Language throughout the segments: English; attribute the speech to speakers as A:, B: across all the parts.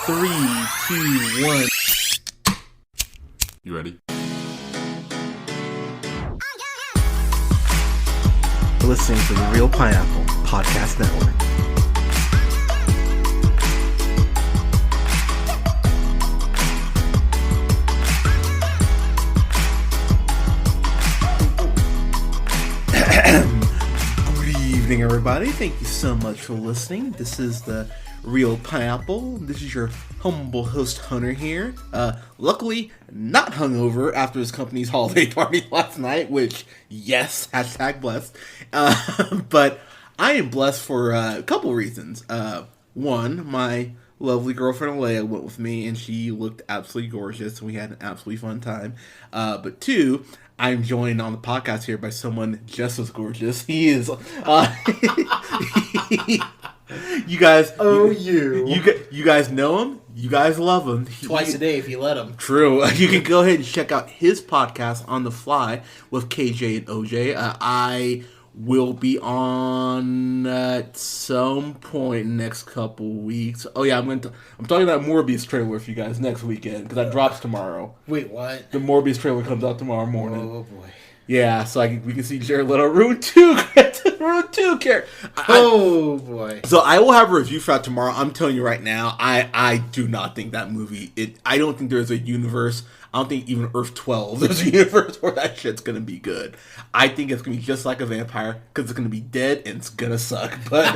A: 3, 2, 1.
B: You ready?
A: You're listening to the Real Pineapple Podcast Network. Good evening, everybody. Thank you so much for listening. This is the Real Pineapple. This is your humble host, Hunter, here. Luckily, not hungover after his company's holiday party last night, which, yes, hashtag blessed. But I am blessed for a couple reasons. One, my lovely girlfriend Alea went with me, and she looked absolutely gorgeous, and we had an absolutely fun time. But two, I'm joined on the podcast here by someone just as gorgeous. He is... You guys, you guys know him. You guys love him.
C: Twice a day if you let him.
A: True. You can go ahead and check out his podcast, On the Fly, with KJ and OJ. I will be on at some point next couple weeks. Oh yeah, I'm talking about Morbius trailer with you guys next weekend because that drops tomorrow.
C: Wait, what?
A: The Morbius trailer comes out tomorrow morning.
C: Oh boy.
A: Yeah, so we can see Jared Leto ruin 2 character.
C: Oh boy.
A: So I will have a review for that tomorrow. I'm telling you right now, I do not think that movie. I don't think there's a universe. I don't think even Earth 12 there's a universe where that shit's gonna be good. I think it's gonna be just like a vampire because it's gonna be dead and it's gonna suck. But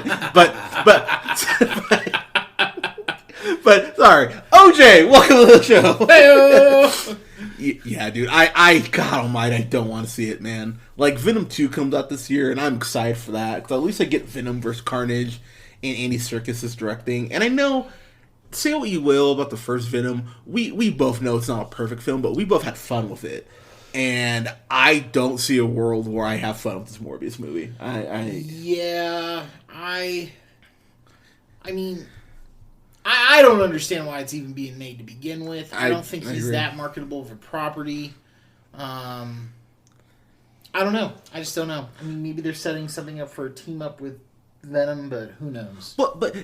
A: sorry, OJ, welcome to the show.
C: Hey-o.
A: Yeah, dude. I God Almighty, I don't want to see it, man. Like Venom 2 comes out this year, and I'm excited for that because at least I get Venom versus Carnage, and Andy Serkis is directing. And I know, say what you will about the first Venom, we both know it's not a perfect film, but we both had fun with it. And I don't see a world where I have fun with this Morbius movie.
C: I mean, I don't understand why it's even being made to begin with. I don't think he's that marketable of a property. I don't know. I just don't know. I mean, maybe they're setting something up for a team up with Venom, but who knows?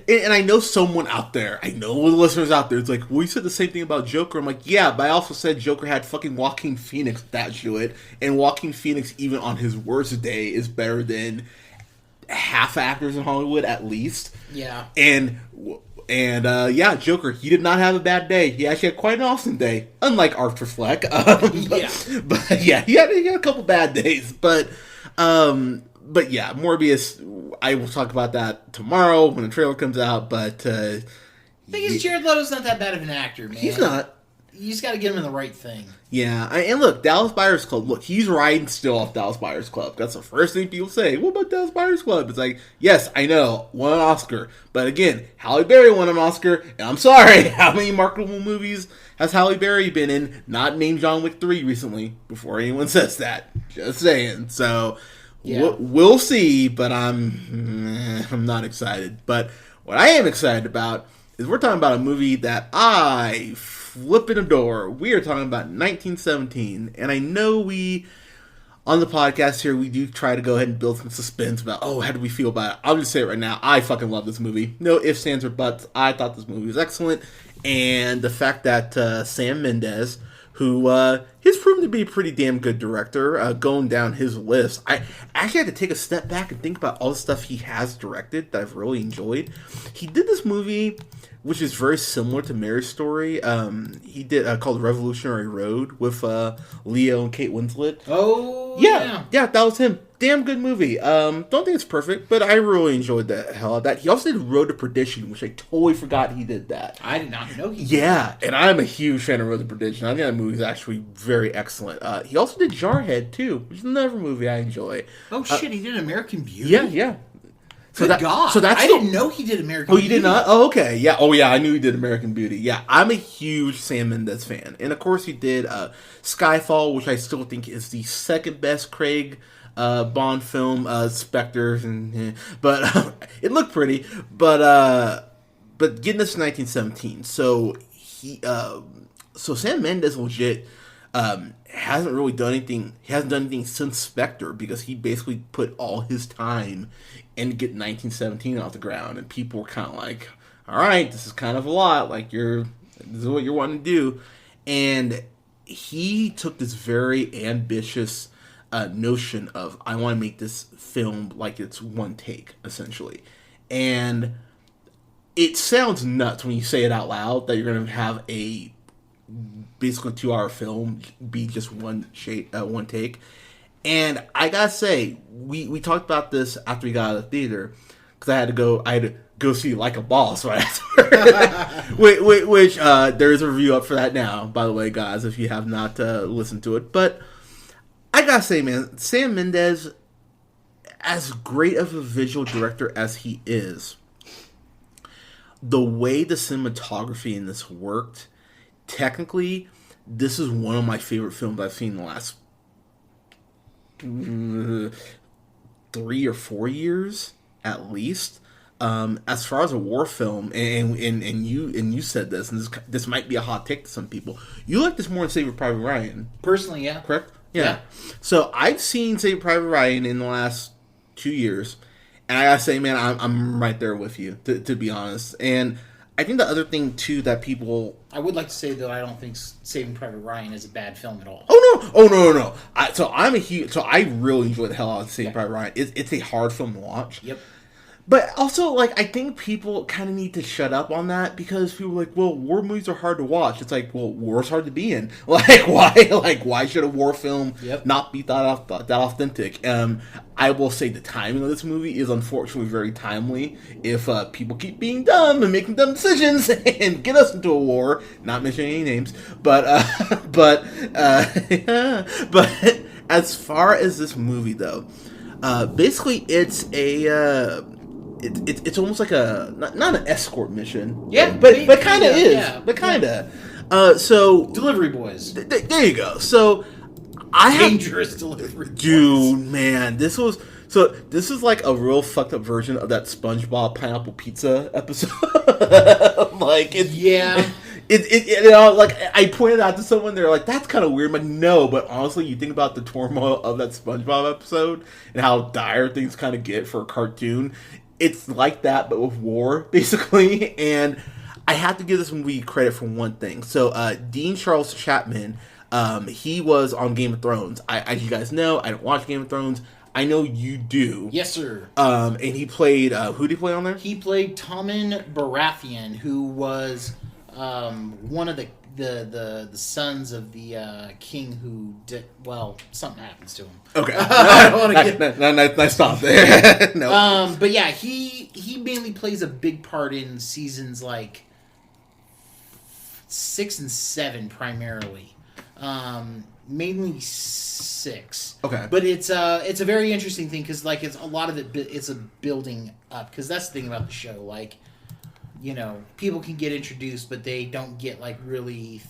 A: And I know someone out there, I know the listeners out there, it's like, well, you said the same thing about Joker. I'm like, yeah, but I also said Joker had fucking Joaquin Phoenix attached to it, and Joaquin Phoenix, even on his worst day, is better than half actors in Hollywood, at least.
C: Yeah.
A: And Joker, he did not have a bad day. He actually had quite an awesome day, unlike Arthur Fleck. But yeah, he had a couple bad days. But yeah, Morbius, I will talk about that tomorrow when the trailer comes out. But
C: the thing is, Jared Leto's not that bad of an actor, man.
A: He's not.
C: You just got to get him in the right thing.
A: Yeah, and look, Dallas Buyers Club. Look, he's riding still off Dallas Buyers Club. That's the first thing people say. What about Dallas Buyers Club? It's like, yes, I know, won an Oscar. But again, Halle Berry won an Oscar. And I'm sorry, how many marketable movies has Halle Berry been in? Not named John Wick 3 recently, before anyone says that. Just saying. So,
C: yeah.
A: We'll see, but I'm not excited. But what I am excited about is we're talking about a movie that I flipping adore. We are talking about 1917, and I know we, on the podcast here, we do try to go ahead and build some suspense about, how do we feel about it? I'll just say it right now, I fucking love this movie. No ifs, ands, or buts. I thought this movie was excellent, and the fact that Sam Mendes, who has proven to be a pretty damn good director, going down his list, I actually had to take a step back and think about all the stuff he has directed that I've really enjoyed. He did this movie which is very similar to Marriage Story. He did called Revolutionary Road with Leo and Kate Winslet.
C: Oh,
A: yeah, that was him. Damn good movie. Don't think it's perfect, but I really enjoyed the hell out of that. He also did Road to Perdition, which I totally forgot he did that.
C: I did not know he did
A: that. And I'm a huge fan of Road to Perdition. I think that movie is actually very excellent. He also did Jarhead, too, which is another movie I enjoy.
C: Oh, shit, he did American Beauty?
A: Yeah.
C: So I didn't know he did American Beauty.
A: Oh, you did not? Oh, okay. Yeah. Oh, yeah. I knew he did American Beauty. Yeah, I'm a huge Sam Mendes fan, and of course he did Skyfall, which I still think is the second best Craig Bond film. Spectre, but it looked pretty. But getting this to 1917, so Sam Mendes legit hasn't really done anything. He hasn't done anything since Spectre because he basically put all his time and get 1917 off the ground, and people were kind of like, all right, this is kind of a lot. Like, this is what you're wanting to do. And he took this very ambitious notion of, I want to make this film like it's one take, essentially. And it sounds nuts when you say it out loud that you're going to have a basically 2-hour film be just one take. And I gotta say, we talked about this after we got out of the theater, because I had to go see Like a Boss right after. which there is a review up for that now, by the way, guys, if you have not listened to it. But I gotta say, man, Sam Mendes, as great of a visual director as he is, the way the cinematography in this worked, technically, this is one of my favorite films I've seen in the last 3 or 4 years, at least. As far as a war film, and you said this, and this might be a hot take to some people. You like this more than Saving Private Ryan,
C: personally, yeah,
A: correct? Yeah. So I've seen Saving Private Ryan in the last 2 years, and I gotta say, man, I'm right there with you, to be honest. And I think the other thing too that people,
C: I would like to say though, I don't think Saving Private Ryan is a bad film at all.
A: Oh no. I really enjoy the hell out of Saving Private Ryan. It's a hard film to watch.
C: Yep.
A: But also, like, I think people kind of need to shut up on that, because people are like, well, war movies are hard to watch. It's like, well, war's hard to be in. Why should a war film not be that authentic? I will say the timing of this movie is unfortunately very timely. If people keep being dumb and making dumb decisions and get us into a war, not mentioning any names, but as far as this movie though, basically it's a. It's almost like a not an escort mission, but kind of is, but kind of. So
C: delivery boys.
A: There you go. So
C: dangerous delivery boys.
A: Dude, man, this is like a real fucked up version of that SpongeBob pineapple pizza episode. Like I pointed out to someone, they're like, that's kind of weird. I'm like, no, but honestly, you think about the turmoil of that SpongeBob episode and how dire things kind of get for a cartoon. It's like that, but with war, basically. And I have to give this movie credit for one thing. So, Dean Charles Chapman, he was on Game of Thrones. As you guys know, I don't watch Game of Thrones. I know you do.
C: Yes, sir.
A: And he played, who did he play on there?
C: He played Tommen Baratheon, who was one of the sons of the king who did, well, something happens to him.
A: Okay. I don't want to get... Nice stop there.
C: No. But yeah, he mainly plays a big part in seasons like 6 and 7 primarily. Mainly 6.
A: Okay.
C: But it's a very interesting thing, because like it's a lot of it's a building up, because that's the thing about the show, like, you know, people can get introduced, but they don't get like really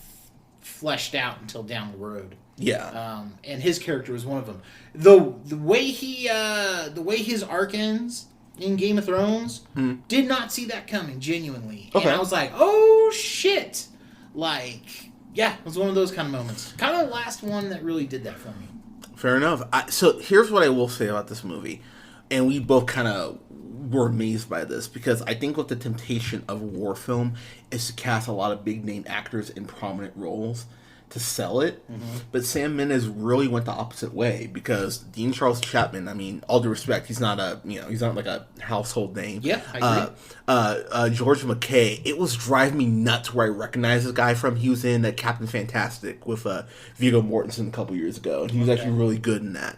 C: fleshed out until down the road.
A: Yeah.
C: And his character was one of them. The way his arc ends in Game of Thrones, did not see that coming, genuinely. Okay. And I was like, oh shit! Like, yeah, it was one of those kind of moments. Kind of the last one that really did that for me.
A: Fair enough. So here's what I will say about this movie, and we both kind of were amazed by this, because I think what the temptation of a war film is to cast a lot of big name actors in prominent roles to sell it. Mm-hmm. But Sam Mendes really went the opposite way, because Dean Charles Chapman, I mean, all due respect, he's not like a household name.
C: Yeah, I
A: agree. George McKay, it was driving me nuts where I recognized this guy from. He was in Captain Fantastic with Viggo Mortensen a couple years ago, and he was actually really good in that.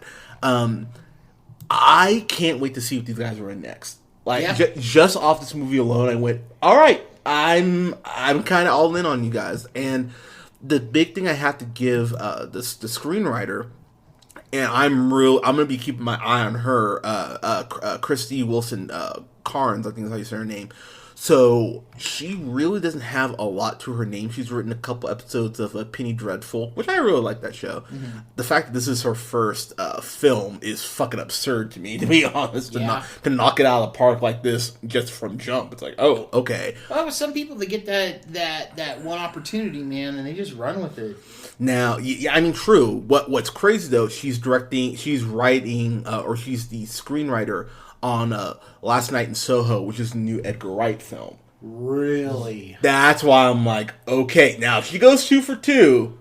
A: I can't wait to see what these guys are in next. Like, just off this movie alone, I went, all right, I'm kind of all in on you guys. And the big thing I have to give the screenwriter, and I'm going to be keeping my eye on her, Christy Wilson Carnes, I think is how you say her name. So she really doesn't have a lot to her name. She's written a couple episodes of Penny Dreadful, which I really like that show. Mm-hmm. The fact that this is her first film is fucking absurd to me, to be honest. To knock it out of the park like this just from jump, it's like, oh, okay.
C: Well, with some people, they get that one opportunity, man, and they just run with it.
A: Now, yeah, I mean, true. What's crazy though? She's writing, or she's the screenwriter on Last Night in Soho, which is the new Edgar Wright film.
C: Really?
A: That's why I'm like, okay. Now, if she goes 2 for 2,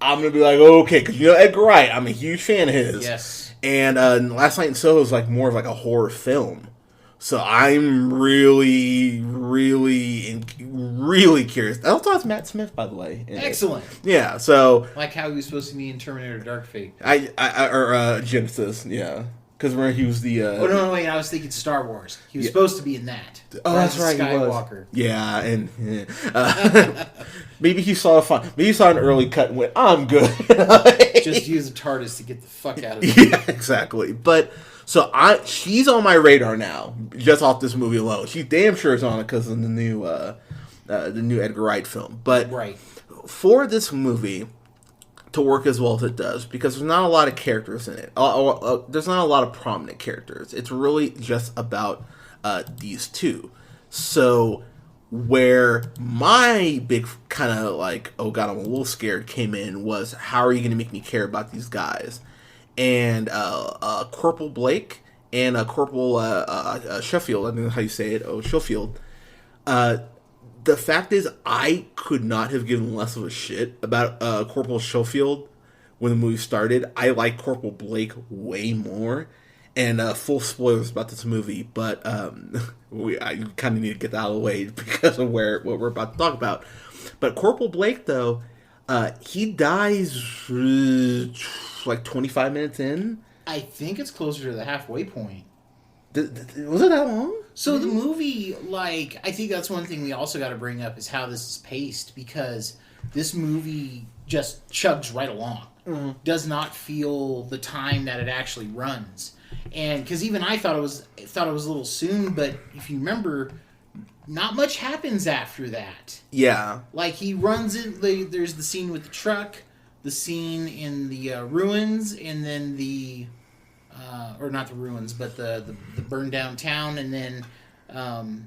A: I'm going to be like, okay. Because, Edgar Wright, I'm a huge fan of his.
C: Yes.
A: And Last Night in Soho is like more of like a horror film. So I'm really, really curious. That also has Matt Smith, by the way.
C: Excellent.
A: Yeah, so...
C: Like how he was supposed to be in Terminator Dark Fate.
A: Or Genesis, yeah. Because remember, he was the...
C: Oh, no, wait, I was thinking Star Wars. He was supposed to be in that.
A: Oh, that's right,
C: Skywalker.
A: Yeah, and... maybe he saw an early cut and went, I'm good.
C: Just use a TARDIS to get the fuck out of there.
A: Yeah, exactly. But... So she's on my radar now, just off this movie alone. She damn sure is on it because of the new Edgar Wright film. But for this movie to work as well as it does, because there's not a lot of characters in it, there's not a lot of prominent characters. It's really just about these two. So where my big kind of like, oh god, I'm a little scared came in was, how are you going to make me care about these guys? And Corporal Blake and Corporal Sheffield, I think that's how you say it, Sheffield. The fact is, I could not have given less of a shit about Corporal Sheffield when the movie started. I like Corporal Blake way more. And full spoilers about this movie, but I kind of need to get that out of the way because of what we're about to talk about. But Corporal Blake, though, he dies... like 25 minutes in.
C: I think it's closer to the halfway point.
A: Was it that long?
C: So the movie, I think that's one thing we also got to bring up is how this is paced, because this movie just chugs right along. Mm-hmm. Does not feel the time that it actually runs. And because even I thought it was a little soon, but if you remember, not much happens after that.
A: Yeah.
C: Like he runs in, there's the scene with the truck, the scene in the ruins, and then or not the ruins, but the burned down town, and then the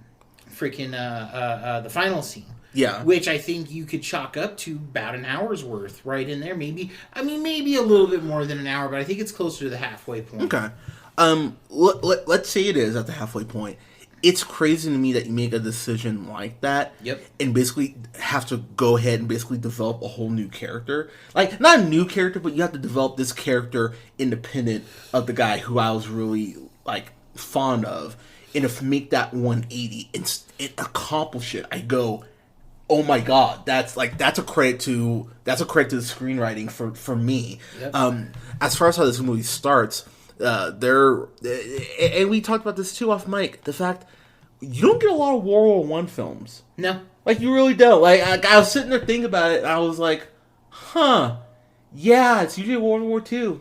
C: final scene.
A: Yeah. Which
C: I think you could chalk up to about an hour's worth right in there. Maybe a little bit more than an hour, but I think it's closer to the halfway point.
A: Okay. Let's say it is at the halfway point. It's crazy to me that you make a decision like that, and basically have to go ahead and basically develop a whole new character. Like, not a new character, but you have to develop this character independent of the guy who I was really, fond of. And if make that 180 and accomplish it, I go, oh my god, that's a credit to the screenwriting for me. Yep. As far as how this movie starts... and we talked about this too off mic, the fact you don't get a lot of World War I films.
C: No.
A: You really don't. I was sitting there thinking about it, and I was like, yeah, it's usually World War II.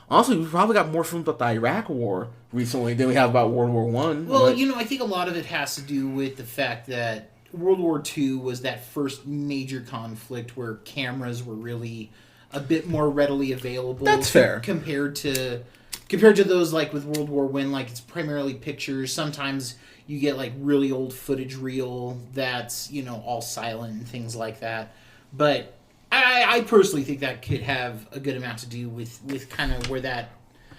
A: Honestly, we've probably got more films about the Iraq War recently than we have about World War I.
C: Well, I think a lot of it has to do with the fact that World War II was that first major conflict where cameras were really... a bit more readily available.
A: That's fair.
C: Compared to those with World War I, it's primarily pictures. Sometimes you get really old footage reel that's all silent and things like that. But I personally think that could have a good amount to do with kind of where that,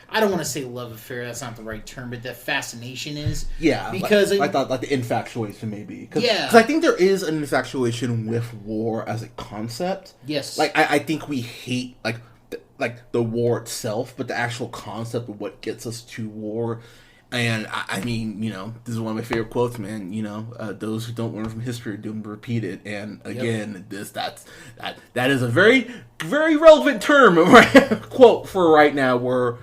C: I don't want to say love affair, that's not the right term, but that fascination is.
A: Yeah,
C: because
A: I thought the infatuation maybe.
C: Yeah.
A: Because I think there is an infatuation with war as a concept.
C: Yes.
A: I think we hate, the war itself, but the actual concept of what gets us to war. And, I mean, this is one of my favorite quotes, man. Those who don't learn from history are doomed to repeat it. And, again, that is a very, very relevant term, quote for right now, where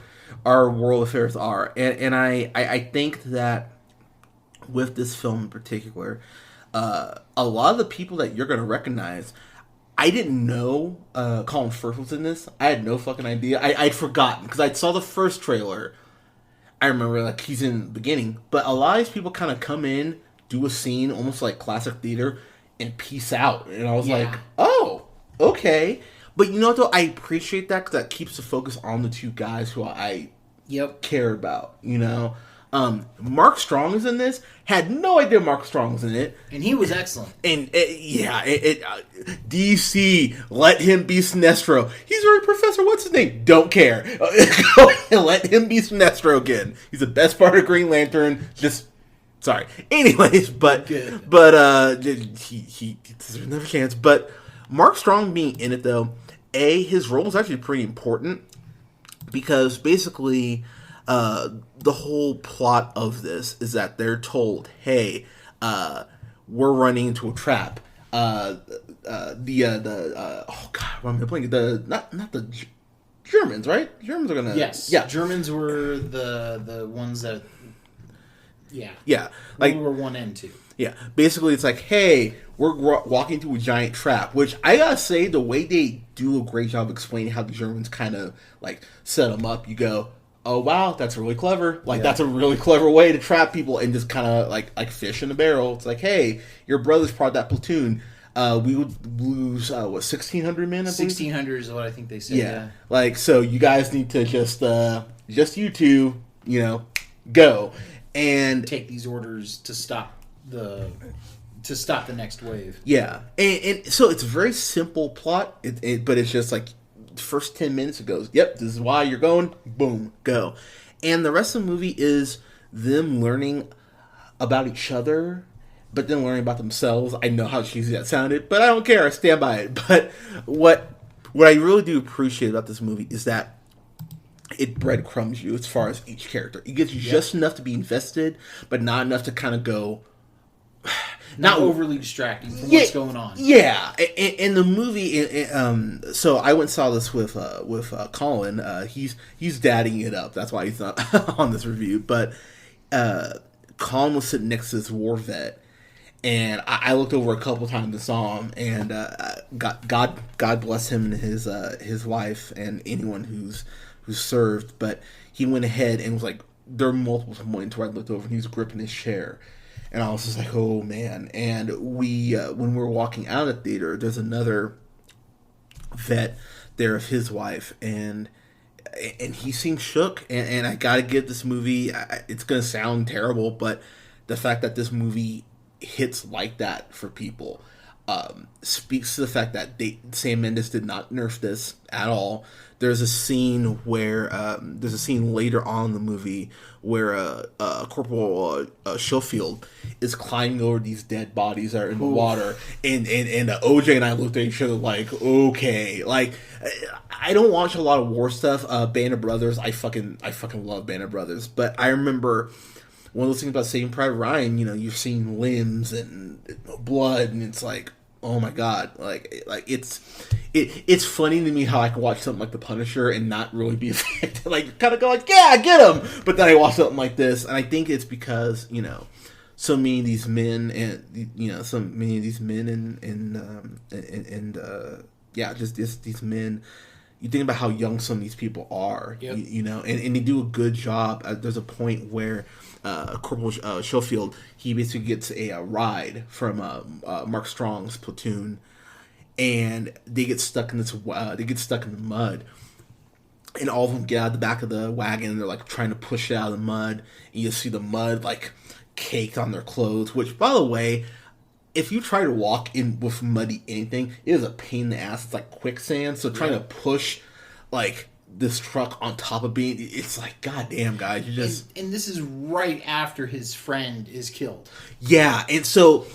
A: our world affairs are. And I think that with this film in particular, a lot of the people that you're going to recognize, I didn't know Colin Firth was in this. I had no fucking idea. I'd forgotten because I saw the first trailer. I remember he's in the beginning. But a lot of these people kind of come in, do a scene, almost like classic theater, and peace out. And I was like, oh, okay. But you know what, though? I appreciate that because that keeps the focus on the two guys who I care about, Mark Strong is in this. Had no idea Mark Strong was in it. And
C: he was excellent.
A: And, DC, let him be Sinestro. He's already Professor, what's his name? Don't care. Let him be Sinestro again. He's the best part of Green Lantern. Just Sorry. Anyways, but he deserves another chance. But Mark Strong being in it though, his role is actually pretty important because basically the whole plot of this is that they're told, hey, we're running into a trap. Oh god, what am I playing? Not the Germans, right? Germans are gonna
C: Germans were the ones that
A: like
C: we were 1 and 2.
A: Yeah, basically it's like, hey, we're walking through a giant trap, which I gotta say, the way they do a great job explaining how the Germans kind of like set them up, you go, oh wow, that's really clever. Like that's a really clever way to trap people and just kind of like fish in a barrel. It's like, hey, your brother's part of that platoon. We would lose 1,600 men.
C: 1,600 is what I think they said. Yeah,
A: like so you guys need to just you two, go and
C: take these orders to stop the next wave.
A: Yeah, and so it's a very simple plot, but it's just like the first 10 minutes it goes, yep, this is why you're going, boom, go. And the rest of the movie is them learning about each other, but then learning about themselves. I know how cheesy that sounded, but I don't care, I stand by it. But what I really do appreciate about this movie is that it breadcrumbs you as far as each character. It gives you just enough to be invested, but not enough to kind of go...
C: Not overly distracting from what's going on.
A: Yeah, in the movie, so I went and saw this with Colin. He's dadding it up. That's why he's not on this review. But Colin was sitting next to this war vet, and I looked over a couple times and saw him. And God bless him and his wife and anyone who's served. But he went ahead and was like, there were multiple points where I looked over and he was gripping his chair. And I was just like, oh, man. And we, when we were walking out of the theater, there's another vet there of his wife. And he seemed shook. And I got to give this movie, it's going to sound terrible, but the fact that this movie hits like that for people speaks to the fact that Sam Mendes did not nerf this at all. There's a scene where later on in the movie where Corporal Schofield is climbing over these dead bodies that are in the water, and OJ and I looked at each other like, okay, like I don't watch a lot of war stuff. Band of Brothers, I fucking love Band of Brothers, but I remember one of those things about Saving Private Ryan. You've seen limbs and blood, and it's like, oh my god, like it's funny to me how I can watch something like The Punisher and not really be affected, like kind of go like, yeah, get him, but then I watch something like this, and I think it's because so many of these men and these men. You think about how young some of these people are, and they do a good job. There's a point where Corporal Schofield, he basically gets a ride from Mark Strong's platoon, and they get stuck in the mud, and all of them get out of the back of the wagon, and they're like trying to push it out of the mud, and you see the mud like caked on their clothes. Which, by the way, if you try to walk in with muddy anything, it is a pain in the ass. It's like quicksand. So trying to push like this truck on top of it's like, goddamn, guys, you just...
C: And this is right after his friend is killed.
A: Yeah, and so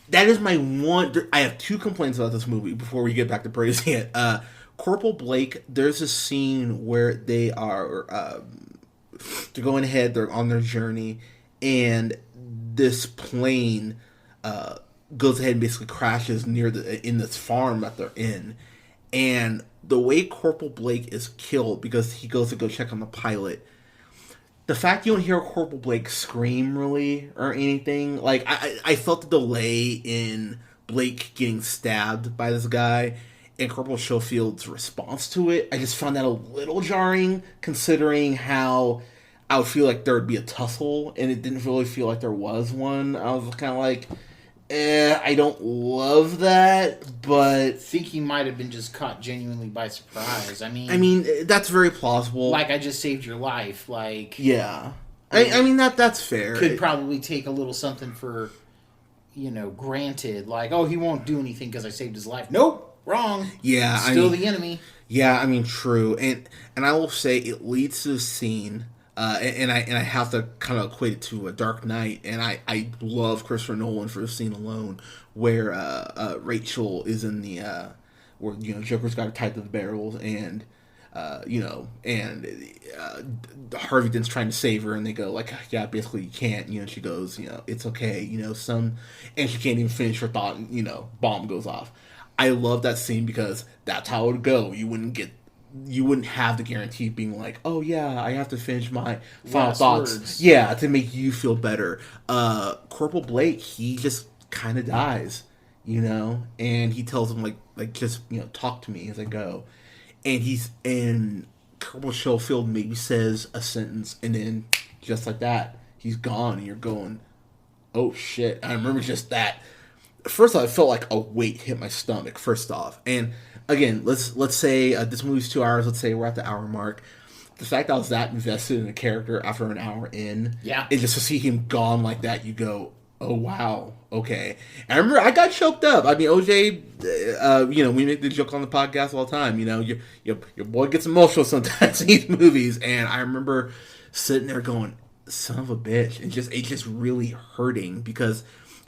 A: that is my one... I have two complaints about this movie before we get back to praising it. Corporal Blake, there's a scene where they are... they're going ahead, they're on their journey, and this plane... goes ahead and basically crashes in this farm that they're in, and the way Corporal Blake is killed because he goes to go check on the pilot. The fact you don't hear Corporal Blake scream really or anything, like I felt the delay in Blake getting stabbed by this guy and Corporal Schofield's response to it. I just found that a little jarring, considering how I would feel like there would be a tussle, and it didn't really feel like there was one. I was kind of like, I don't love that, but...
C: I think he might have been just caught genuinely by surprise. I
A: mean, that's very plausible.
C: Like, I just saved your life, like...
A: Yeah. I mean, that's fair.
C: Could probably take a little something for, granted. Like, oh, he won't do anything because I saved his life. Nope, wrong.
A: Yeah,
C: Still the enemy.
A: Yeah, I mean, true. And I will say, it leads to the scene and I have to kind of equate it to a Dark Knight, and I love Christopher Nolan for the scene alone where Rachel is in the where Joker's got her tied to the barrels, and Harvey Dent's trying to save her, and they go like, yeah, basically you can't. She goes, it's okay. And she can't even finish her thought, and bomb goes off. I love that scene because that's how it would go. You wouldn't have the guarantee of being like, oh yeah, I have to finish my final thoughts. Words. Yeah, to make you feel better. Corporal Blake, he just kind of dies, and he tells him like just talk to me as I go, and Corporal Schofield maybe says a sentence, and then just like that, he's gone, and you're going, oh shit. I remember just that. First off, I felt like a weight hit my stomach. First off, and again, let's say this movie's 2 hours. Let's say we're at the hour mark. The fact that I was that invested in a character after an hour in,
C: yeah,
A: and just to see him gone like that, you go, oh wow, okay. And I remember I got choked up. I mean, OJ, we make the joke on the podcast all the time. Your boy gets emotional sometimes in these movies, and I remember sitting there going, son of a bitch, and it just really hurting because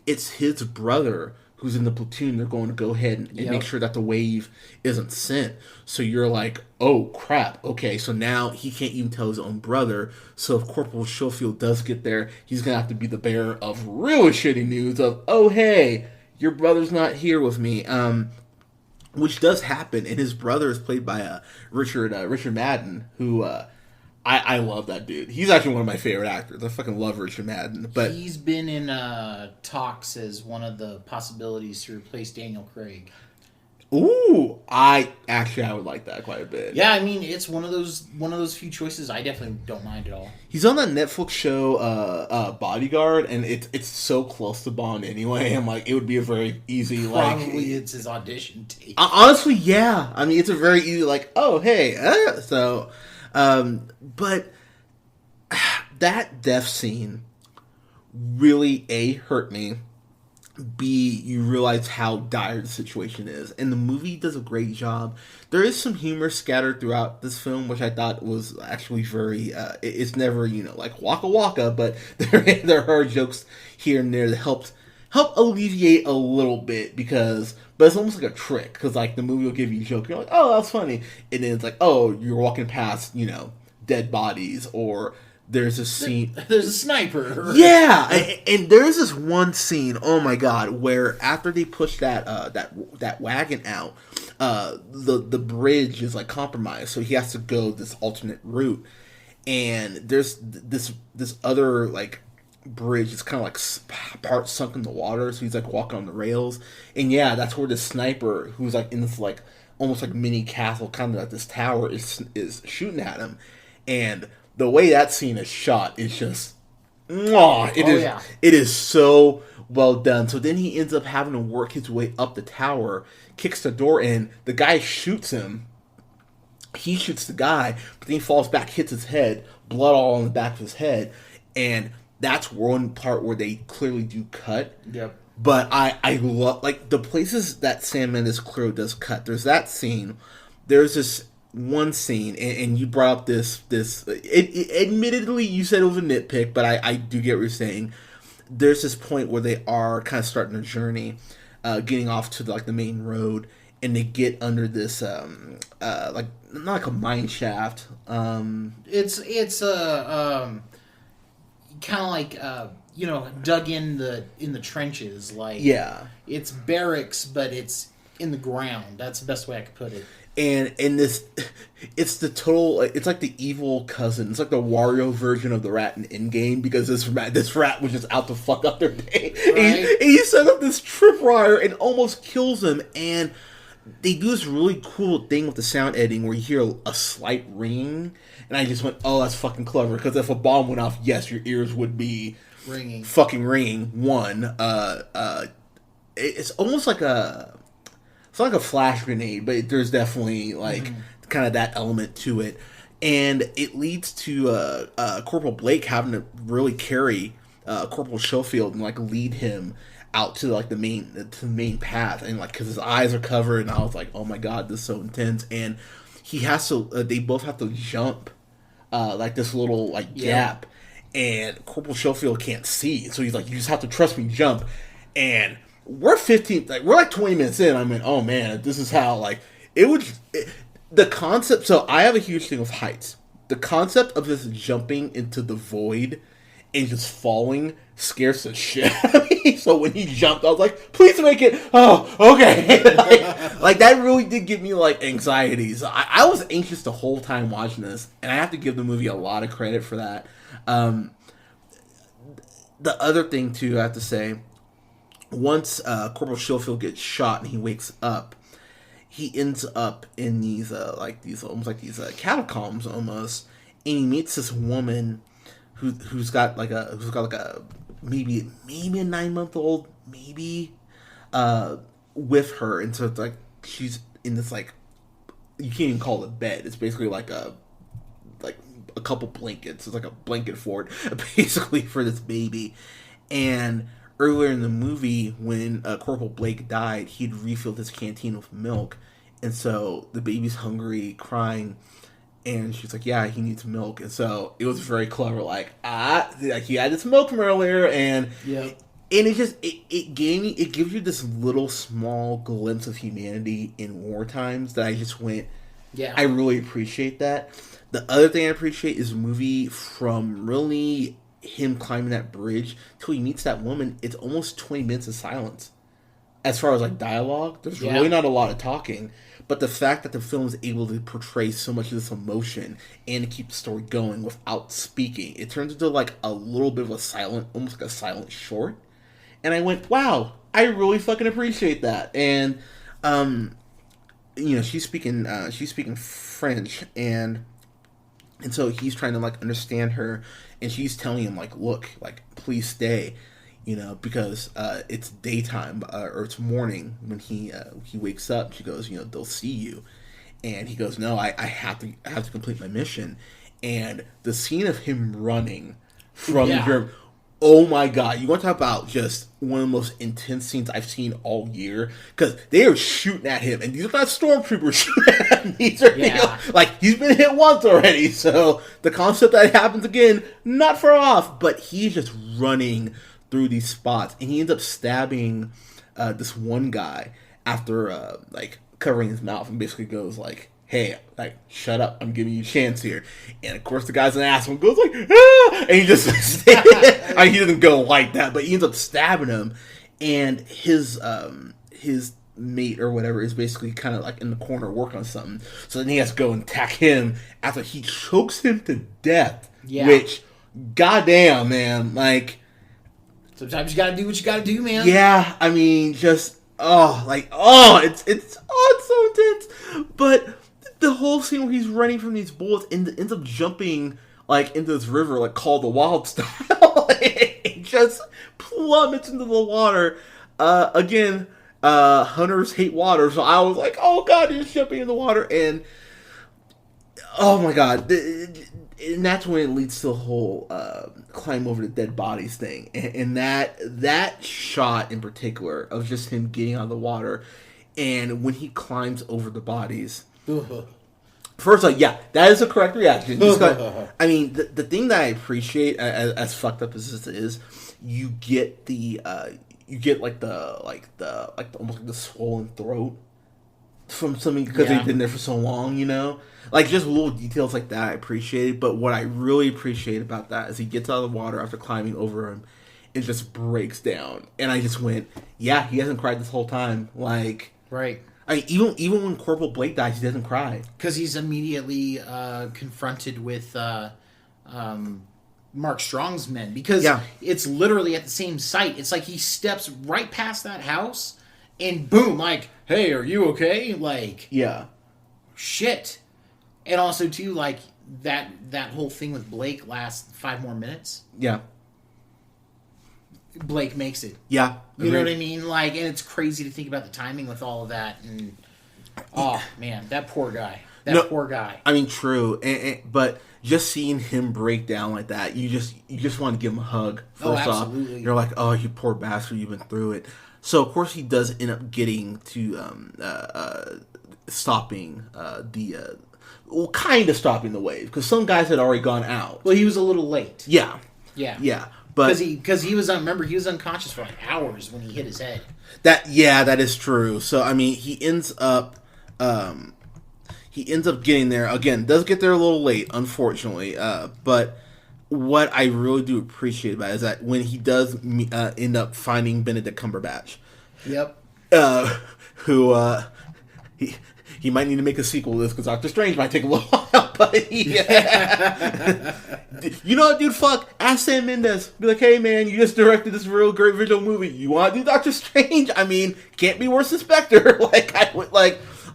A: it's his brother who's in the platoon. They're going to go ahead and make sure that the wave isn't sent. So you're like, oh crap, okay, so now he can't even tell his own brother. So if Corporal Schofield does get there, he's going to have to be the bearer of really shitty news of, oh hey, your brother's not here with me. Which does happen, and his brother is played by Richard Madden, who I love that dude. He's actually one of my favorite actors. I fucking love Richard Madden. But
C: he's been in talks as one of the possibilities to replace Daniel Craig.
A: Ooh, I would like that quite a bit.
C: Yeah, I mean, it's one of those few choices I definitely don't mind at all.
A: He's on that Netflix show Bodyguard, and it's so close to Bond anyway. I'm like, it would be a very easy
C: probably it's his audition tape.
A: Honestly, yeah. I mean, it's a very easy oh hey, so. But that death scene really hurt me. B, you realize how dire the situation is, and the movie does a great job. There is some humor scattered throughout this film, which I thought was actually very. It's never like waka waka, but there are jokes here and there that help alleviate a little bit but it's almost like a trick because like the movie will give you a joke, you're like, oh, that's funny, and then it's like, oh, you're walking past dead bodies, or there's a scene,
C: there's a sniper,
A: yeah, and there's this one scene, oh my god, where after they push that wagon out, the bridge is like compromised, so he has to go this alternate route, and there's this other like bridge is kind of like part sunk in the water, so he's like walking on the rails, and yeah, that's where the sniper who's like in this like almost like mini castle kind of at this tower is shooting at him, and the way that scene is shot is just it is so well done. So then he ends up having to work his way up the tower, kicks the door in, the guy shoots him, he shoots the guy, but then he falls back, hits his head, blood all on the back of his head, and that's one part where they clearly do cut.
C: Yep.
A: But I love like the places that Sam Mendes clearly does cut. There's that scene. There's this one scene, and you brought up this. Admittedly, you said it was a nitpick, but I do get what you're saying. There's this point where they are kind of starting their journey, getting off to the main road, and they get under this like not like a mine shaft.
C: It's kind of like dug in the trenches, like,
A: yeah,
C: it's barracks, but it's in the ground. That's the best way I could put it.
A: And this, it's the total, it's like the evil cousin. It's like the Wario version of the rat in Endgame, because this rat was just out to fuck up their day. Right. And he set up this tripwire and almost kills him. And they do this really cool thing with the sound editing where you hear a slight ringing. And I just went, oh, that's fucking clever. Because if a bomb went off, yes, your ears would be
C: ringing.
A: Fucking ringing. One, it's almost like it's not like a flash grenade, but there's definitely kind of that element to it. And it leads to Corporal Blake having to really carry Corporal Schofield and lead him out to the main path, and because his eyes are covered, and I was like, oh my god, this is so intense. And he has to they both have to jump like this little like gap, and Corporal Schofield can't see, so he's like, "You just have to trust me, jump." And we're 15, like we're like 20 minutes in. I mean, oh man, this is how like the concept. So I have a huge thing with heights. The concept of just jumping into the void and just falling scares the shit out of me. So when he jumped, I was like, please make it. Oh, okay. like that really did give me like anxieties. I was anxious the whole time watching this, and I have to give the movie a lot of credit for that. The other thing too, I have to say, once Corporal Schofield gets shot and he wakes up, he ends up in these catacombs almost, and he meets this woman who's got like a maybe a 9-month-old with her, and so it's like she's in this like, you can't even call it a bed. It's basically like a couple blankets. It's like a blanket fort basically for this baby. And earlier in the movie, when Corporal Blake died, he'd refilled his canteen with milk, and so the baby's hungry, crying, and she's like, "Yeah, he needs milk." And so it was very clever, like he had this milk from earlier, and it just it gives you this little small glimpse of humanity in war times that I just went, I really appreciate that. The other thing I appreciate is the movie, from really him climbing that bridge till he meets that woman, it's almost 20 minutes of silence. As far as like dialogue, there's really not a lot of talking, but the fact that the film is able to portray so much of this emotion and to keep the story going without speaking, it turns into like a little bit of a silent, almost like a silent short. And I went, wow, I really fucking appreciate that. And she's speaking French, and so he's trying to like understand her, and she's telling him like, look, like, please stay, because it's daytime or it's morning when he wakes up. She goes, they'll see you, and he goes, no, I have to complete my mission. And the scene of him running from the room, oh my god, you want to talk about just one of the most intense scenes I've seen all year, because they are shooting at him, and these are not stormtroopers shooting at him. These are like, he's been hit once already, so the concept that happens again, not far off, but he's just running through these spots, and he ends up stabbing this one guy after like covering his mouth, and basically goes like, hey, like, shut up, I'm giving you a chance here. And of course the guy's an asshole and goes like, ah! And he just I mean, he doesn't go like that, but he ends up stabbing him, and his mate or whatever is basically kind of like in the corner working on something. So then he has to go and attack him after he chokes him to death. Yeah. Which, goddamn, man, like,
C: sometimes you gotta do what you gotta do, man.
A: Yeah, I mean, just it's so intense. But the whole scene where he's running from these bullets and ends up jumping like into this river, like called the Wild style, it just plummets into the water. Again, hunters hate water, so I was like, oh god, he's jumping in the water, and oh my god, and that's when it leads to the whole climb over the dead bodies thing, and that shot in particular of just him getting out of the water, and when he climbs over the bodies. First, like, yeah, that is a correct reaction. I mean, the thing that I appreciate, as fucked up as this is, you get almost like the swollen throat from something because they've been there for so long, like just little details like that I appreciate. But what I really appreciate about that is he gets out of the water after climbing over him, and just breaks down, and I just went, yeah, he hasn't cried this whole time, like,
C: right.
A: I mean, even when Corporal Blake dies, he doesn't cry.
C: Because he's immediately confronted with Mark Strong's men. Because it's literally at the same site. It's like he steps right past that house, and boom, like, hey, are you okay? Like, shit. And also, too, like, that whole thing with Blake lasts 5 more minutes.
A: Yeah.
C: Blake makes it.
A: Yeah.
C: You know what I mean? Like, and it's crazy to think about the timing with all of that. And, oh, man, that poor guy. Poor guy.
A: I mean, true. But just seeing him break down like that, you just want to give him a hug. First off, you're like, oh, you poor bastard, you've been through it. So, of course, he does end up getting to stopping well, kind of stopping the wave because some guys had already gone out.
C: Well, he was a little late.
A: Yeah,
C: yeah.
A: But
C: because he was remember he was unconscious for like hours when he hit his head.
A: That is true. So I mean, he ends up getting there again. Does get there a little late, unfortunately. But what I really do appreciate about it is that when he does end up finding Benedict Cumberbatch,
C: yep,
A: who he might need to make a sequel to this because Doctor Strange might take a little while. But you know what, dude? Fuck, ask Sam Mendes. Be like, hey man, you just directed this real great visual movie. You want to do Doctor Strange? I mean, can't be worse than Spectre.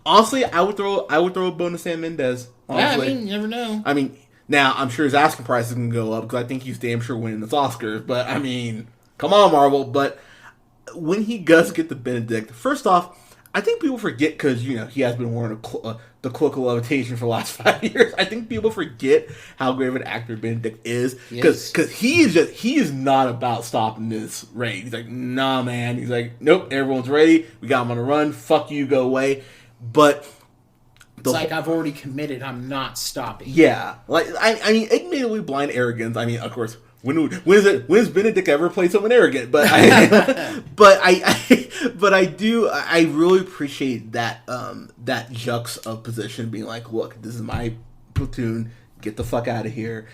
A: Honestly, I would throw a bone to Sam Mendes. Honestly.
C: Yeah, I mean, you never know.
A: I mean, now I'm sure his asking price is gonna go up because I think he's damn sure winning this Oscars. But I mean, come on, Marvel. But when he does get the Benedict, first off, I think people forget because he has been wearing the cloak of levitation for the last 5 years. I think people forget how great of an actor Benedict is because he is not about stopping this raid. He's like, nah, man. He's like, nope, everyone's ready. We got him on the run. Fuck you, go away. But
C: it's like I've already committed. I'm not stopping.
A: Yeah, like I mean, admittedly, blind arrogance. I mean, of course. When has Benedict ever played someone arrogant? But I really appreciate that that juxtaposition being like, look, this is my platoon, get the fuck out of here,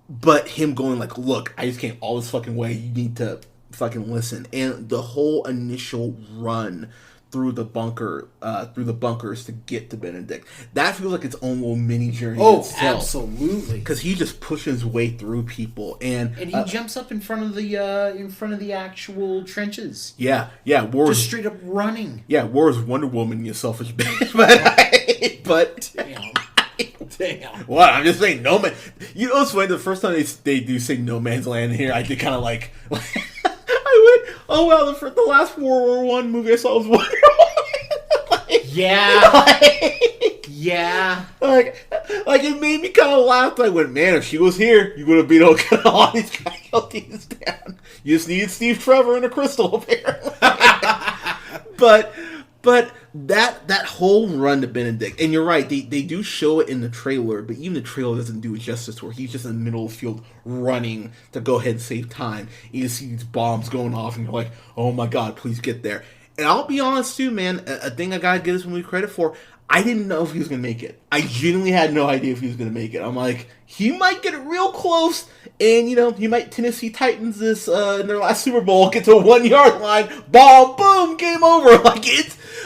A: but him going like, look, I just came all this fucking way, you need to fucking listen, and the whole initial run through the bunkers to get to Benedict. That feels like its own little mini journey.
C: Oh,
A: itself.
C: Absolutely!
A: Because he just pushes his way through people, and
C: he jumps up in front of the actual trenches.
A: Yeah,
C: just straight up running.
A: Yeah, War's Wonder Woman, you selfish bitch. but
C: damn.
A: What? I'm just saying, no man. You know what's funny? The first time they do say No Man's Land here, I did kind of like. I went, oh wow, the last World War I movie I saw was Wonder Woman.
C: Yeah.
A: Like it made me kind of laugh. I went, man, if she was here, you would have beat all these casualties down. You just needed Steve Trevor and a crystal, apparently. But that whole run to Benedict, and you're right, they do show it in the trailer, but even the trailer doesn't do it justice, where he's just in the middle of the field running to go ahead and save time. You see these bombs going off, and you're like, oh my god, please get there. And I'll be honest too, man, a thing I gotta give this movie credit for, I didn't know if he was going to make it. I genuinely had no idea if he was going to make it. I'm like, he might get it real close, and, he might Tennessee Titans this in their last Super Bowl, get to a 1 yard line, ball, boom, game over.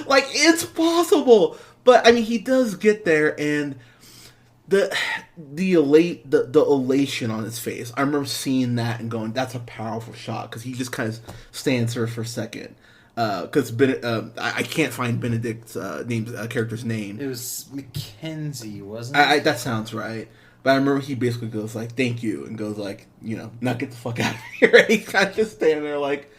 A: It's possible. But, I mean, he does get there, and the elation on his face, I remember seeing that and going, that's a powerful shot, because he just kind of stands there for a second. Because I can't find Benedict's character's name.
C: It was Mackenzie, wasn't it?
A: That sounds right. But I remember he basically goes like, "Thank you," and goes like, "Now get the fuck out of here." And he's kind of just standing there like,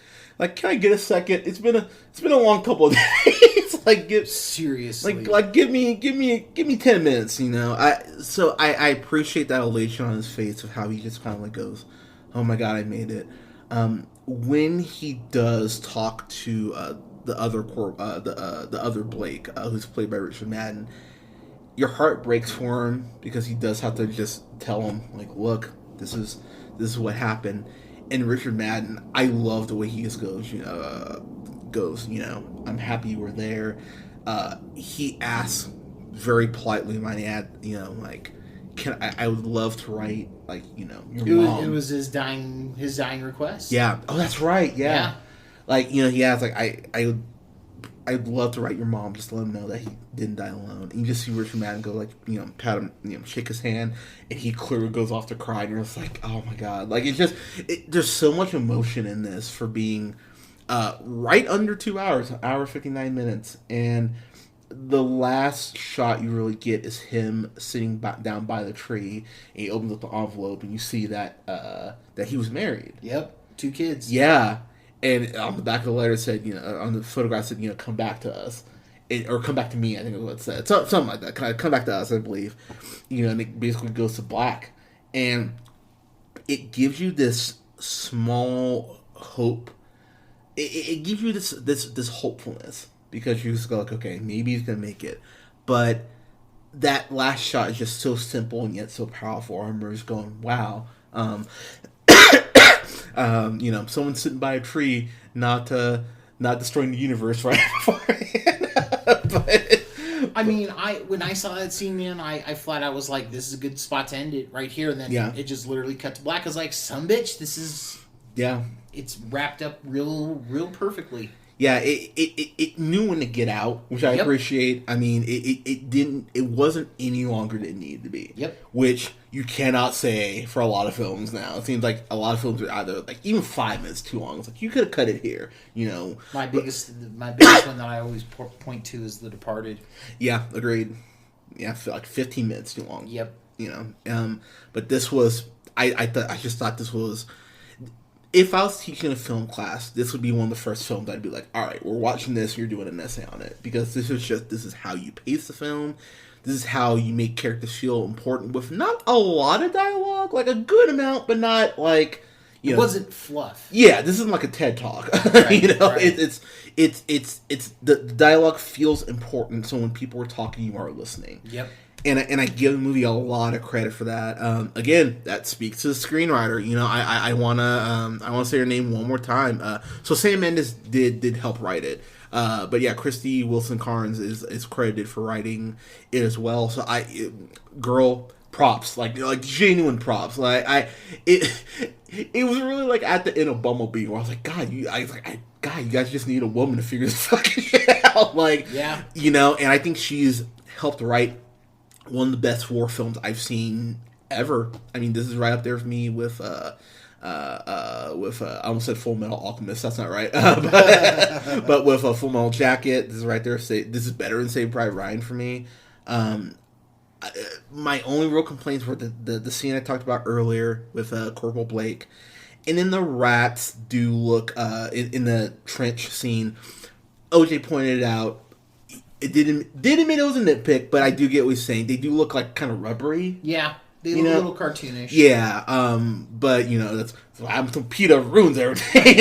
A: "Can I get a second? It's been a long couple of days.
C: Seriously,
A: give me 10 minutes." I appreciate that elation on his face of how he just kind of like goes, "Oh my god, I made it." When he does talk to the other Blake, who's played by Richard Madden, your heart breaks for him because he does have to just tell him like, "Look, this is what happened." And Richard Madden, I love the way he just goes, "I'm happy you were there." He asks very politely, might add, I would love to write your mom.
C: It was his dying request.
A: Yeah. Oh, that's right. Yeah. He asked I'd love to write your mom, just to let him know that he didn't die alone. And you just see Richard Madden go pat him, shake his hand, and he clearly goes off to cry, and you're just like, oh my god, there's so much emotion in this for being right under 2 hours, 1 hour 59 minutes, and the last shot you really get is him sitting down by the tree, and he opens up the envelope, and you see that he was married.
C: Yep, 2 kids.
A: Yeah, and on the back of the letter said, on the photograph said, come back to us, or come back to me. I think is what it said, something like that. Come back to us, I believe. And it basically goes to black, and it gives you this small hope. It gives you this hopefulness. Because you just go like, okay, maybe he's gonna make it, but that last shot is just so simple and yet so powerful. I remember just going, wow. Someone sitting by a tree, not destroying the universe right beforehand.
C: When I saw that scene, man, I flat out was like, this is a good spot to end it right here. And then it just literally cut to black. I was like, some bitch, this is...
A: Yeah.
C: It's wrapped up real perfectly.
A: Yeah, it knew when to get out, which I appreciate. I mean, it wasn't any longer than it needed to be.
C: Yep.
A: Which you cannot say for a lot of films now. It seems like a lot of films are either like even 5 minutes too long. It's like you could have cut it here,
C: My biggest one that I always point to is The Departed.
A: Yeah, agreed. Yeah, I feel like 15 minutes too long.
C: Yep.
A: But this was I just thought this was. If I was teaching a film class, this would be one of the first films I'd be like, all right, we're watching this, you're doing an essay on it. Because this is how you pace the film. This is how you make characters feel important with not a lot of dialogue, like a good amount, but not like,
C: it wasn't fluff.
A: Yeah, this isn't like a TED Talk.
C: Right,
A: it's the dialogue feels important, so when people are talking, you are listening.
C: Yep.
A: And I give the movie a lot of credit for that. Again, that speaks to the screenwriter. I wanna say her name one more time. So Sam Mendes did help write it. But yeah, Christy Wilson Carnes is credited for writing it as well. So girl, props, like genuine props. It was really like at the end of Bumblebee where I was like, God, you guys just need a woman to figure this fucking shit out. And I think she's helped write one of the best war films I've seen ever. I mean, this is right up there for me with I almost said Full Metal Alchemist. That's not right. But with a Full Metal Jacket, this is right there. This is better than Saving Private Ryan for me. My only real complaints were the scene I talked about earlier with Corporal Blake, and then the rats do look in the trench scene. OJ pointed it out. It didn't admit it was a nitpick, but I do get what he's saying. They do look like kind of rubbery.
C: Yeah, they look a little cartoonish.
A: Yeah, but that's what happens when PETA ruins everything.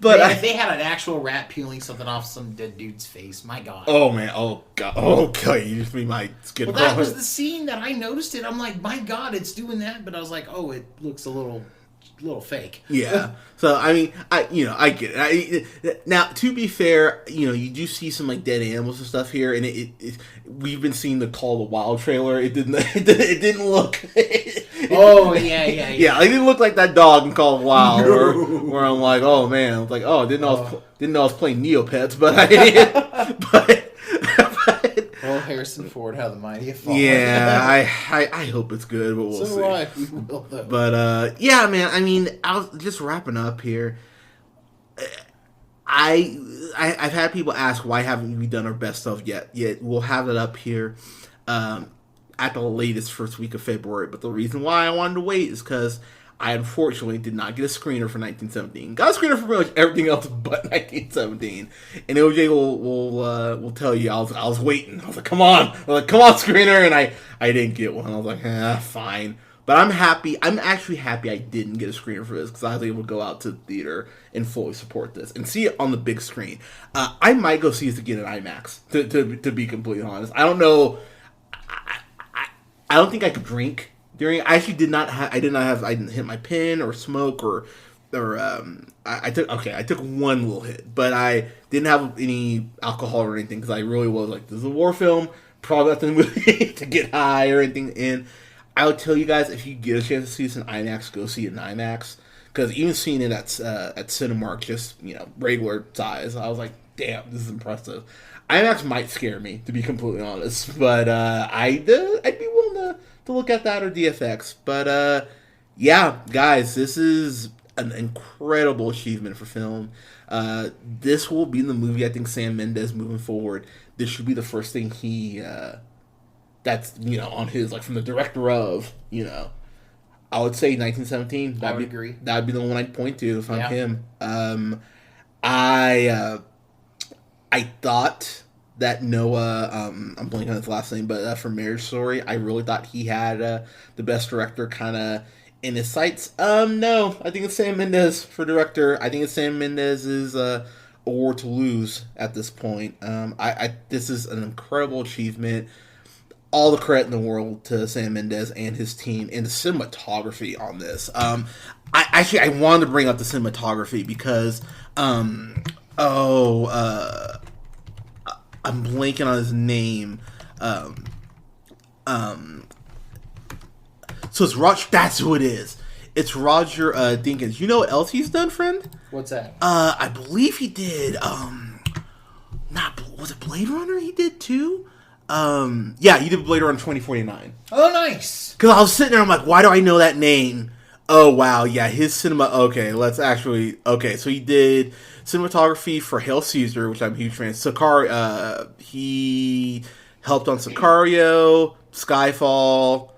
A: but
C: if they had an actual rat peeling something off some dead dude's face, my God.
A: Oh man, oh God, you just made my skin crawl.
C: That was the scene that I noticed it. I'm like, my God, it's doing that, but I was like, oh, it looks a little fake.
A: Yeah. So I mean, I get it. Now, to be fair, you do see some like dead animals and stuff here, and we've been seeing the Call of the Wild trailer. It didn't look.
C: Oh yeah.
A: Yeah, it didn't look like that dog in Call of the Wild, where I'm like, oh man, I was like, oh, didn't know I was playing Neopets, but.
C: Well, Harrison Ford, How the Mighty Have Fallen.
A: Yeah, I hope it's good, but we'll see.
C: So I will though.
A: But yeah, man. I mean, I was just wrapping up here. I've had people ask why haven't we done our best stuff yet? Yet we'll have it up here at the latest first week of February. But the reason why I wanted to wait is because I unfortunately did not get a screener for 1917. Got a screener for pretty much everything else but 1917. And OJ will tell you I was waiting. I was like, come on, screener, and I didn't get one. I was like, fine. But I'm happy. I'm actually happy I didn't get a screener for this because I was able to go out to the theater and fully support this and see it on the big screen. I might go see this again in IMAX. To be completely honest, I don't know. I don't think I could drink. I actually did not have. I didn't hit my pen or smoke or I took one little hit, but I didn't have any alcohol or anything because I really was like, this is a war film, probably not the movie to get high or anything. And I would tell you guys, if you get a chance to see this in IMAX, go see it in IMAX, because even seeing it at Cinemark, just regular size, I was like, damn, this is impressive. IMAX might scare me, to be completely honest, but I'd be willing to look at that or DFX. But yeah, guys, this is an incredible achievement for film. This will be the movie I think Sam Mendes moving forward. This should be the first thing he that's on his, like, from the director of, I would say 1917.
C: I would agree.
A: That would be the one I'd point to if I'm him. I thought that Noah, I'm blanking on his last name, but for Marriage Story, I really thought he had the best director kind of in his sights. No, I think it's Sam Mendes for director. I think it's Sam Mendes' award to lose at this point. This is an incredible achievement. all the credit in the world to Sam Mendes and his team and the cinematography on this. I wanted to bring up the cinematography because I'm blanking on his name. So it's Roger. That's who it is. It's Roger Deakins. You know what else he's done, friend?
C: What's that?
A: I believe he did. Was it Blade Runner? He did too. Yeah, he did Blade Runner 2049.
C: Oh, nice.
A: Because I was sitting there, I'm like, why do I know that name? Oh wow, yeah, his cinema. Okay, let's actually. Okay, so he did cinematography for Hail Caesar, which I'm a huge fan. He helped on Sicario, Skyfall,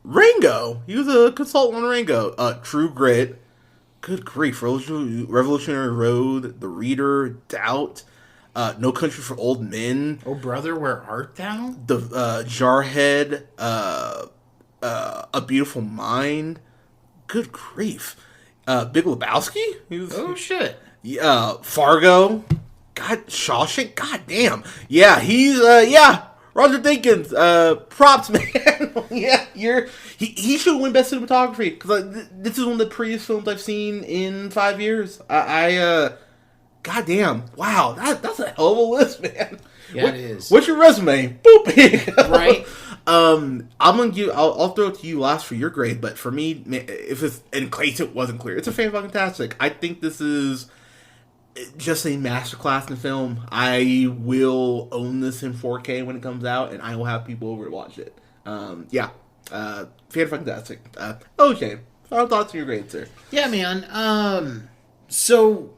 A: Rango. He was a consultant on Rango. True Grit. Good grief, Revolutionary Road, The Reader, Doubt, No Country for Old Men.
C: Oh brother, where art thou?
A: The Jarhead, A Beautiful Mind. Good grief. Big Lebowski?
C: Oh shit.
A: Fargo. God, Shawshank. God damn. Yeah, he's Roger Deakins. Props, man. Yeah, he should win best cinematography because this is one of the prettiest films I've seen in 5 years. God damn. Wow, that's a hell of a list, man.
C: Yeah, it is.
A: What's your resume? Boop.
C: Right.
A: I'll throw it to you last for your grade, but for me, if it's in case it wasn't clear, it's a fantastic. I think this is just a masterclass in film. I will own this in 4K when it comes out, and I will have people over to watch it. Fantastic. Okay, final thoughts on your grade, sir?
C: Yeah, man. So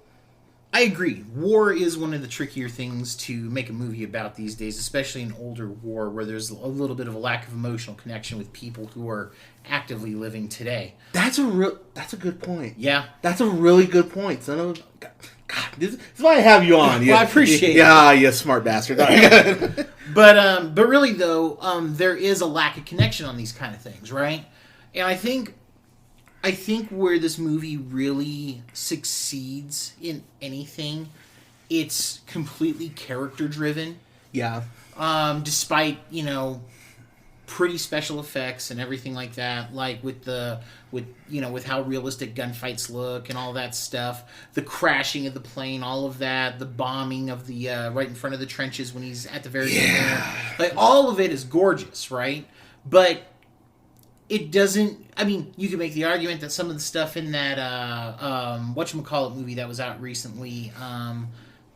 C: I agree. War is one of the trickier things to make a movie about these days, especially an older war where there's a little bit of a lack of emotional connection with people who are actively living today.
A: That's a good point.
C: Yeah.
A: That's a really good point. Son of God, this is why I have you on.
C: Well, I appreciate it.
A: Yeah, you smart bastard.
C: But really though, there is a lack of connection on these kind of things, right? And I think where this movie really succeeds in anything, it's completely character driven.
A: Yeah.
C: Despite, pretty special effects and everything like that, like with how realistic gunfights look and all that stuff, the crashing of the plane, all of that, the bombing of the right in front of the trenches when he's at the very end there. Like all of it is gorgeous, right? But it doesn't. I mean, you can make the argument that some of the stuff in that whatchamacallit movie that was out recently,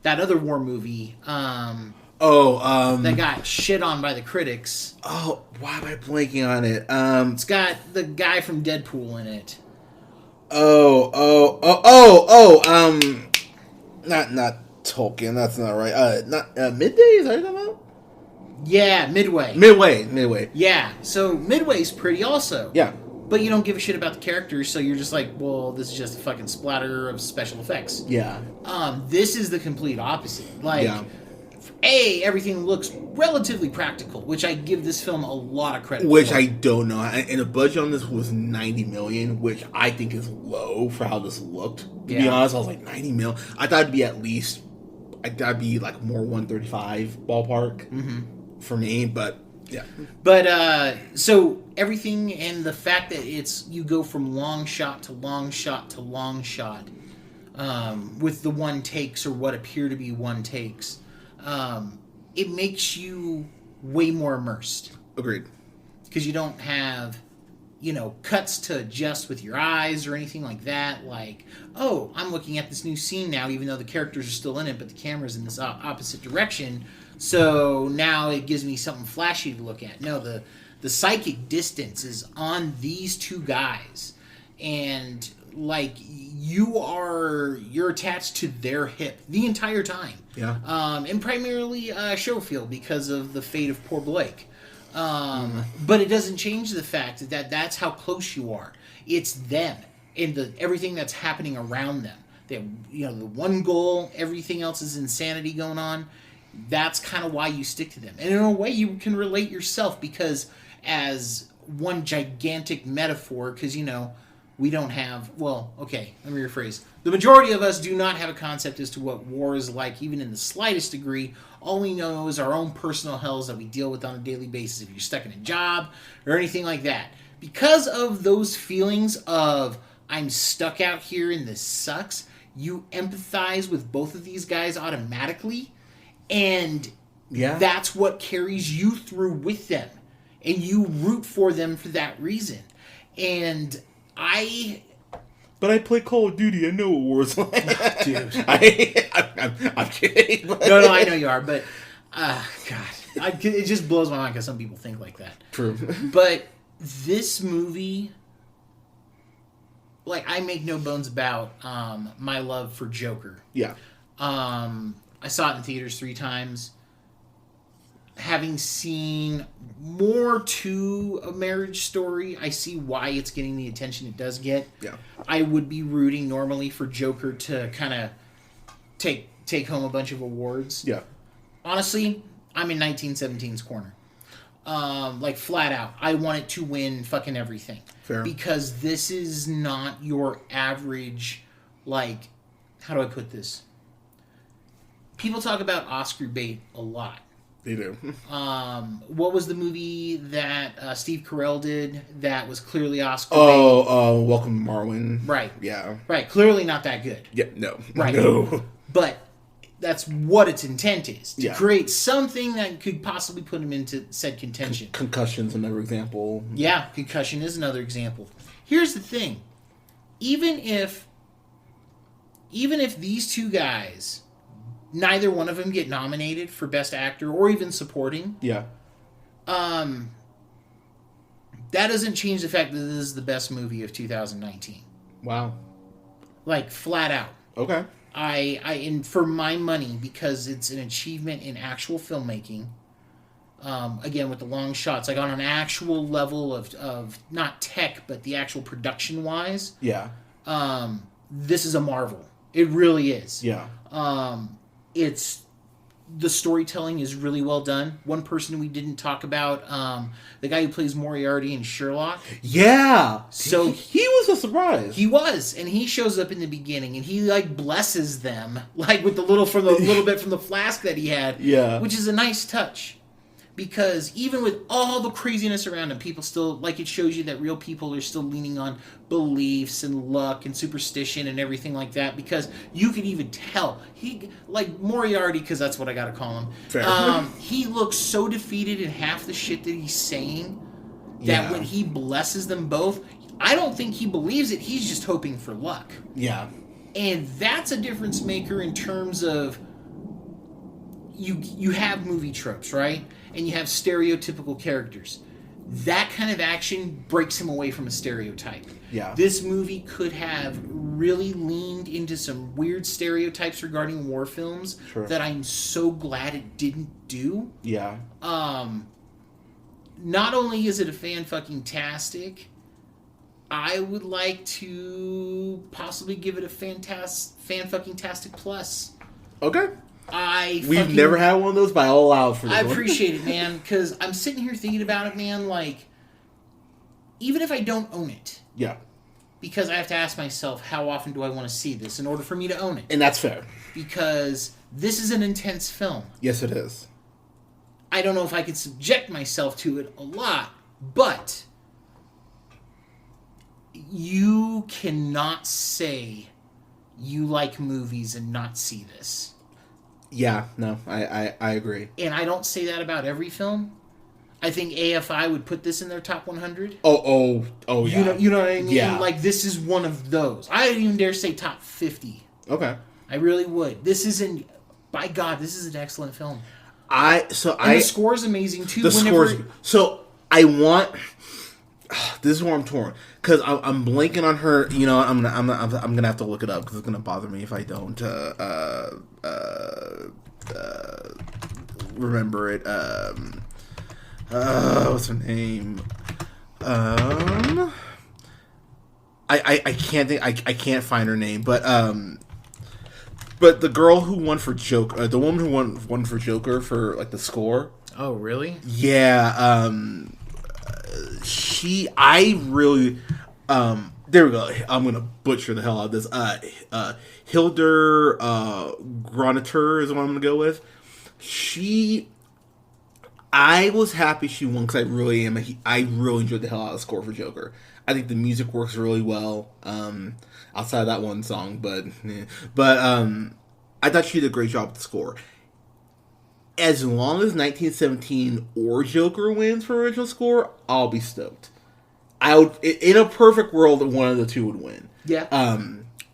C: that other war movie, that got shit on by the critics.
A: Oh, why am I blanking on it?
C: It's got the guy from Deadpool in it.
A: Not Tolkien. That's not right. Not Midday. Is that what you're talking about?
C: Yeah, Midway.
A: Midway.
C: Yeah, so Midway's pretty also.
A: Yeah. But
C: you don't give a shit about the characters, so you're just like, well, this is just a fucking splatter of special effects.
A: Yeah.
C: This is the complete opposite. Like, everything looks relatively practical, which I give this film a lot of credit for.
A: Which I don't know. And the budget on this was $90 million, which I think is low for how this looked. To be honest, I was like, $90 million? I thought it'd be at least, like more 135 ballpark. Mm-hmm. For me, but yeah.
C: But so everything and the fact that you go from long shot to long shot to long shot with the one takes or what appear to be one takes, it makes you way more immersed.
A: Agreed.
C: Because you don't have cuts to adjust with your eyes or anything like that. Like, oh, I'm looking at this new scene now, even though the characters are still in it, but the camera's in this opposite direction. So now it gives me something flashy to look at. No, the psychic distance is on these two guys, and like you're attached to their hip the entire time.
A: Yeah.
C: And primarily Schofield because of the fate of poor Blake. But it doesn't change the fact that that's how close you are. It's them and everything that's happening around them. They, the one goal, everything else is insanity going on. That's kind of why you stick to them. And in a way, you can relate yourself because as one gigantic metaphor, because, we don't have, well, okay, let me rephrase. The majority of us do not have a concept as to what war is like, even in the slightest degree. All we know is our own personal hells that we deal with on a daily basis if you're stuck in a job or anything like that. Because of those feelings of, I'm stuck out here and this sucks, you empathize with both of these guys automatically, and that's what carries you through with them. And you root for them for that reason. And
A: But I play Call of Duty. I know what war's like.
C: Dude.
A: I'm kidding. But...
C: No, I know you are. But, God. It just blows my mind because some people think like that.
A: True.
C: But this movie, like, I make no bones about my love for Joker.
A: Yeah.
C: I saw it in theaters 3 times. Having seen more to A Marriage Story, I see why it's getting the attention it does get.
A: Yeah.
C: I would be rooting normally for Joker to kind of take home a bunch of awards.
A: Yeah.
C: Honestly, I'm in 1917's corner. Like, flat out. I want it to win fucking everything.
A: Fair.
C: Because this is not your average, like, how do I put this? People talk about Oscar bait a lot.
A: They do.
C: What was the movie that Steve Carell did that was clearly Oscar bait?
A: Welcome to Marwen.
C: Right.
A: Yeah.
C: Right. Clearly not that good.
A: Yeah, no.
C: Right.
A: No.
C: But that's what its intent is. To
A: Yeah.
C: create something that could possibly put him into said contention.
A: Concussion's another example.
C: Yeah, Concussion is another example. Here's the thing. Even if these two guys, neither one of them get nominated for Best Actor or even supporting.
A: Yeah.
C: That doesn't change the fact that this is the best movie of 2019.
A: Wow.
C: Like, flat out.
A: Okay.
C: And for my money, because it's an achievement in actual filmmaking, again, with the long shots, like on an actual level of not tech, but the actual production-wise,
A: Yeah.
C: this is a marvel. It really is.
A: Yeah.
C: The storytelling is really well done. One person we didn't talk about, the guy who plays Moriarty in Sherlock.
A: Yeah.
C: So
A: he was a surprise.
C: He was, and he shows up in the beginning, and he like blesses them, like with the little bit from the flask that he had.
A: Yeah.
C: Which is a nice touch. Because even with all the craziness around him, people still, like, it shows you that real people are still leaning on beliefs and luck and superstition and everything like that. Because you could even tell. He, like, Moriarty, because that's what I gotta call him.
A: Fair.
C: He looks so defeated in half the shit that he's saying that when he blesses them both, I don't think he believes it. He's just hoping for luck.
A: Yeah.
C: And that's a difference maker in terms of you have movie tropes, right? And you have stereotypical characters. That kind of action breaks him away from a stereotype.
A: Yeah.
C: This movie could have really leaned into some weird stereotypes regarding war films that I'm so glad it didn't do.
A: Yeah.
C: Not only is it a fan-fucking-tastic, I would like to possibly give it a fan-fucking-tastic plus.
A: Okay. We've never had one of those, but I'll allow for this
C: I
A: one.
C: appreciate it, man, because I'm sitting here thinking about it, man, like, even if I don't own it,
A: yeah,
C: because I have to ask myself, how often do I want to see this in order for me to own it?
A: And that's fair.
C: Because this is an intense film.
A: Yes, it is.
C: I don't know if I could subject myself to it a lot, but you cannot say you like movies and not see this.
A: Yeah, no, I agree.
C: And I don't say that about every film. I think AFI would put this in their top 100.
A: Oh, yeah.
C: You know what I mean?
A: Yeah.
C: Like, this is one of those. I don't even dare say top 50.
A: Okay.
C: I really would. This isn't... By God, this is an excellent film. And the score's amazing, too.
A: The score's... So, I want... This is where I'm torn. Because I'm blanking on her... You know, I'm gonna have to look it up, because it's gonna bother me if I don't remember it. What's her name? I can't think. I can't find her name, but the girl who won for Joker, the woman who won for Joker for like the score.
C: Oh, really?
A: Yeah. I really There we go. I'm gonna butcher the hell out of this. Hildur Granater is what I'm gonna go with. I was happy she won because I really enjoyed the hell out of the score for Joker. I think the music works really well. Outside of that one song, but I thought she did a great job with the score. As long as 1917 or Joker wins for original score, I'll be stoked. I would, in a perfect world, one of the two would win.
C: Yeah.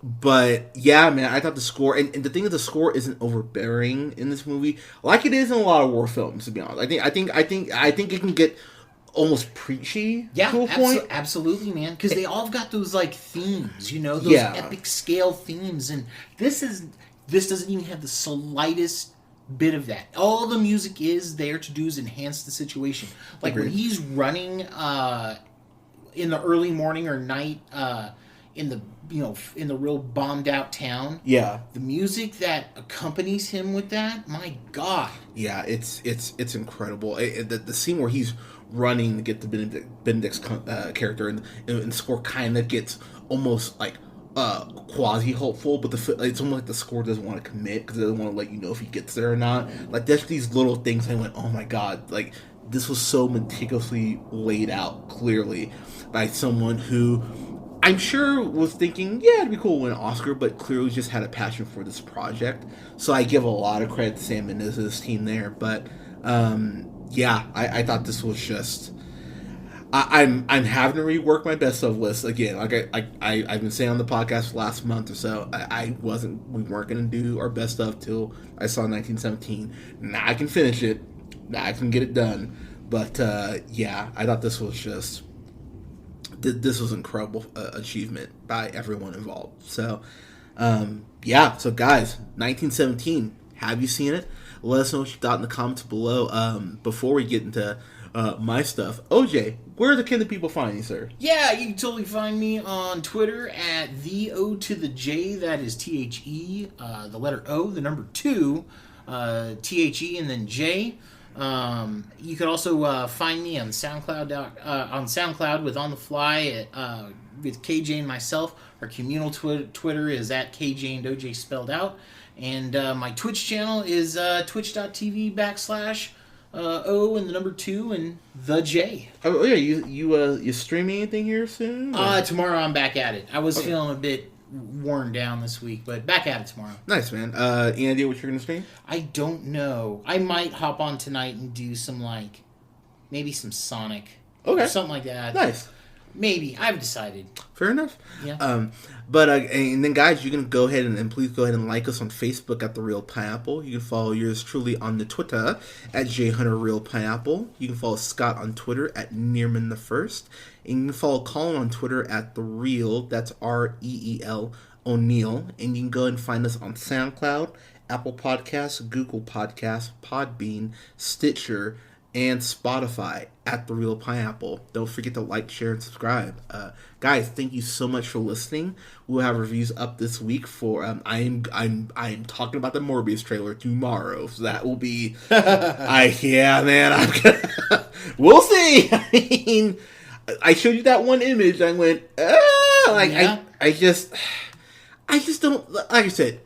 A: But yeah, man, I thought the score, and the thing is, the score isn't overbearing in this movie, like it is in a lot of war films. To be honest, I think it can get almost preachy to a point.
C: Absolutely, man, because they all got those like themes, those epic scale themes, and this doesn't even have the slightest bit of that. All the music is there to do is enhance the situation. Like Agreed. When he's running in the early morning or night in the real bombed out town.
A: Yeah.
C: The music that accompanies him with that, my God.
A: Yeah, it's incredible. The scene where he's running to get the Benedict's character and the score kind of gets almost like quasi hopeful, but it's almost like the score doesn't want to commit because it doesn't want to let you know if he gets there or not. Like there's these little things I went, oh my God, like this was so meticulously laid out clearly by someone who I'm sure was thinking, yeah, it'd be cool to win an Oscar, but clearly just had a passion for this project. So I give a lot of credit to Sam Mendes' team there. But yeah, I thought this was just. I'm having to rework my best of list again. Like I've been saying on the podcast last month or so, we weren't gonna do our best of till I saw 1917. Now I can finish it. Now I can get it done. But yeah, I thought this was just. This was an incredible achievement by everyone involved. So, yeah. So, guys, 1917. Have you seen it? Let us know what you thought in the comments below. Before we get into my stuff, OJ, where can the people find you, sir?
C: Yeah, you can totally find me on Twitter at the O to the J. That is THE, the letter O, the number 2, THE, and then J. You could also find me on SoundCloud with On the Fly with KJ and myself. Our communal Twitter is at KJ and OJ spelled out, and my Twitch channel is twitch.tv/ O and the number 2 and the J.
A: Oh yeah, you streaming anything here soon?
C: Tomorrow I'm back at it. I was feeling a bit worn down this week, but back at it tomorrow.
A: Nice, man. Any idea what you're gonna stream?
C: I don't know. I might hop on tonight and do some maybe some Sonic, or something like that.
A: Nice.
C: Maybe. I haven't decided.
A: Fair enough.
C: Yeah.
A: But and then guys, you can go ahead and please go ahead and like us on Facebook at The Real Pineapple. You can follow yours truly on the Twitter at JHunterRealPineapple. You can follow Scott on Twitter at Nearman1st. And you can follow Colin on Twitter at The Real, that's REEL O'Neill. And you can go ahead and find us on SoundCloud, Apple Podcasts, Google Podcasts, Podbean, Stitcher, and Spotify at The Real Pineapple. Don't forget to like, share, and subscribe. Guys, thank you so much for listening. We'll have reviews up this week for I'm talking about the Morbius trailer tomorrow, so that will be we'll see. I mean, I showed you that one image. I went, I just don't, like I said,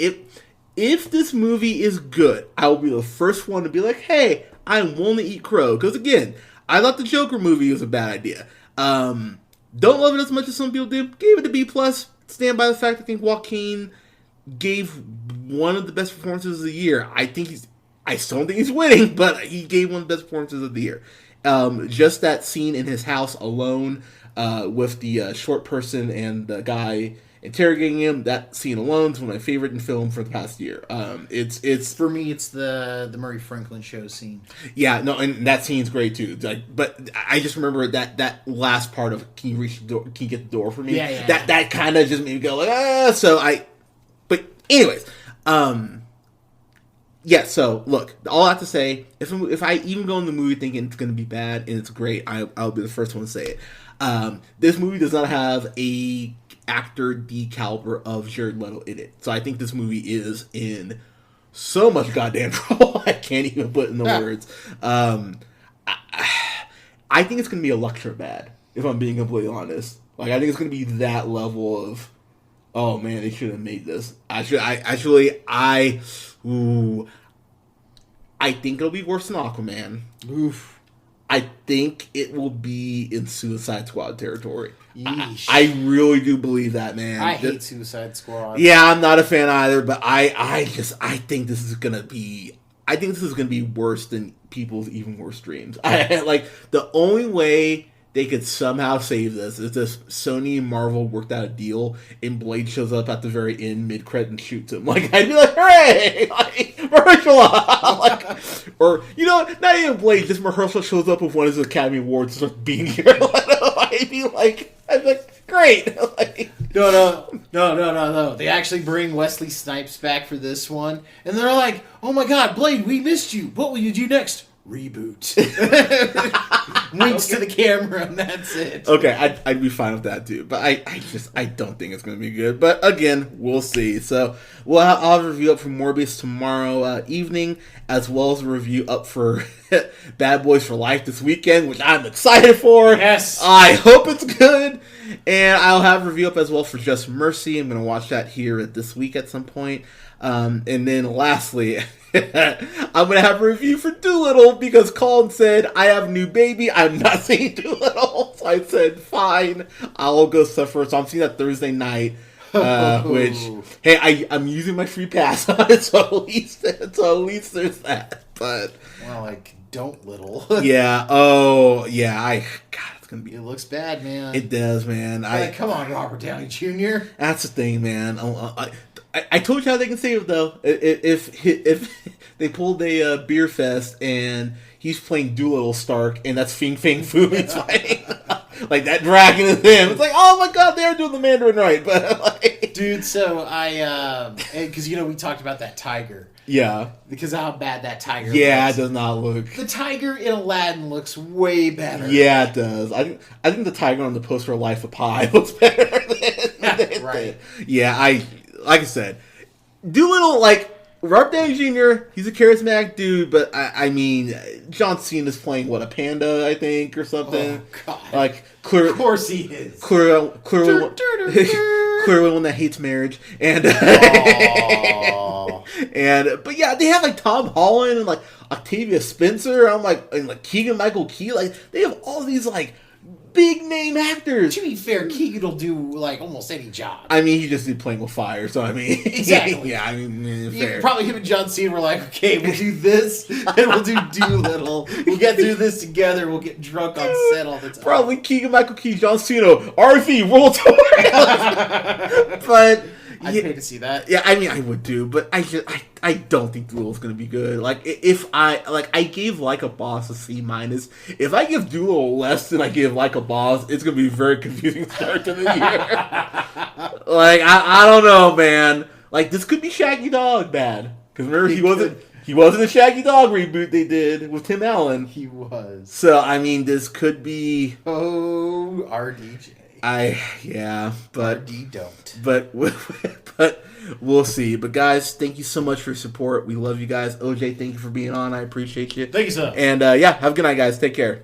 A: if this movie is good, I will be the first one to be like, hey, I'm willing to eat crow. Because again, I thought the Joker movie was a bad idea. Don't love it as much as some people did. Gave it a B+. Stand by the fact I think Joaquin gave one of the best performances of the year. I still don't think he's winning, but he gave one of the best performances of the year. Just that scene in his house alone with the short person and the guy interrogating him, that scene alone is one of my favorite in film for the past year. It's
C: for me, it's the Murray Franklin show scene.
A: Yeah, no, and that scene's great too. But I just remember that last part of can you reach the door? Can you get the door for me?
C: Yeah.
A: That kind of just made me go like But anyways, yeah. So look, all I have to say, if I even go in the movie thinking it's going to be bad and it's great, I'll be the first one to say it. This movie does not have a actor the caliber of Jared Leto in it. So I think this movie is in so much goddamn trouble. I can't even put in the words. I think it's going to be a lecture bad, if I'm being completely honest. Like, I think it's going to be that level of, oh man, they should have made this. I think it'll be worse than Aquaman.
C: Oof.
A: I think it will be in Suicide Squad territory. I really do believe that, man.
C: I hate Suicide Squad.
A: Yeah, I'm not a fan either, but I think this is gonna be. I think this is gonna be worse than people's even worst dreams. Like, the only way they could somehow save this is if Sony and Marvel worked out a deal and Blade shows up at the very end mid-credit and shoots him. Like, I'd be like, hooray! Like, Mahershala! Like, or, not even Blade, just Mahershala shows up with one of his Academy Awards and starts beating Jared Leto. I'd be like, great! Like,
C: No. They actually bring Wesley Snipes back for this one, and they're like, oh my god, Blade, we missed you. What will you do next? Reboot. Winks to the camera, and that's it.
A: Okay, I'd be fine with that too, but I don't think it's going to be good. But again, we'll see. So I'll have a review up for Morbius tomorrow evening, as well as a review up for Bad Boys for Life this weekend, which I'm excited for.
C: Yes,
A: I hope it's good. And I'll have a review up as well for Just Mercy. I'm going to watch that here this week at some point. And then lastly, I'm going to have a review for Doolittle because Colin said, I have a new baby. I'm not seeing Doolittle. So I said, fine, I'll go suffer. So I'm seeing that Thursday night, which, hey, I'm using my free pass on it. So at least there's that. But,
C: well, like, don't little.
A: Yeah. Oh, yeah. God.
C: It looks bad, man.
A: It does, man.
C: Come on, Robert Downey Jr.
A: That's the thing, man. I told you how they can save it, though. If they pulled a beer fest and he's playing Doolittle Stark and that's Fing Fang Foom's fighting, like that dragon is him. It's like, oh my god, they're doing the Mandarin right, but like,
C: dude. So because we talked about that tiger.
A: Yeah.
C: Because of how bad that tiger
A: looks. It does not look.
C: The tiger in Aladdin looks way better.
A: Yeah, it does. I think the tiger on the poster of Life of Pi looks better than
C: right.
A: Yeah, like I said, Doolittle, like, Robert Downey Jr., he's a charismatic dude, but I mean, John Cena's playing, what, a panda, I think, or something?
C: Oh, God.
A: Like,
C: of course he is.
A: Clearly one that hates marriage. And, but yeah, they have, like, Tom Holland and, like, Octavia Spencer, and Keegan-Michael Key, like, they have all these, like, big name actors.
C: To be fair, Keegan will do like almost any job.
A: I mean, he just did Playing with Fire, so I mean,
C: exactly.
A: Yeah, I mean, fair.
C: Probably him and John Cena were like, okay, we'll do this and we'll do Doolittle. We'll get through this together. We'll get drunk on set all the time.
A: Probably Keegan-Michael Key, John Cena, RV World Tour. But
C: I'd pay to see that.
A: Yeah, I mean, I would do, but I don't think Doolittle's gonna be good. Like, if I gave Like a Boss a C-. If I give Doolittle less than I give Like a Boss, it's gonna be a very confusing start to the year. Like, I don't know, man. Like, this could be Shaggy Dog bad, because remember he wasn't a Shaggy Dog reboot they did with Tim Allen.
C: He was.
A: So I mean, this could be
C: RDJ.
A: But
C: RD don't.
A: But we'll see. But guys, thank you so much for your support. We love you guys. OJ, thank you for being on. I appreciate you.
C: Thank you, sir.
A: And have a good night, guys. Take care.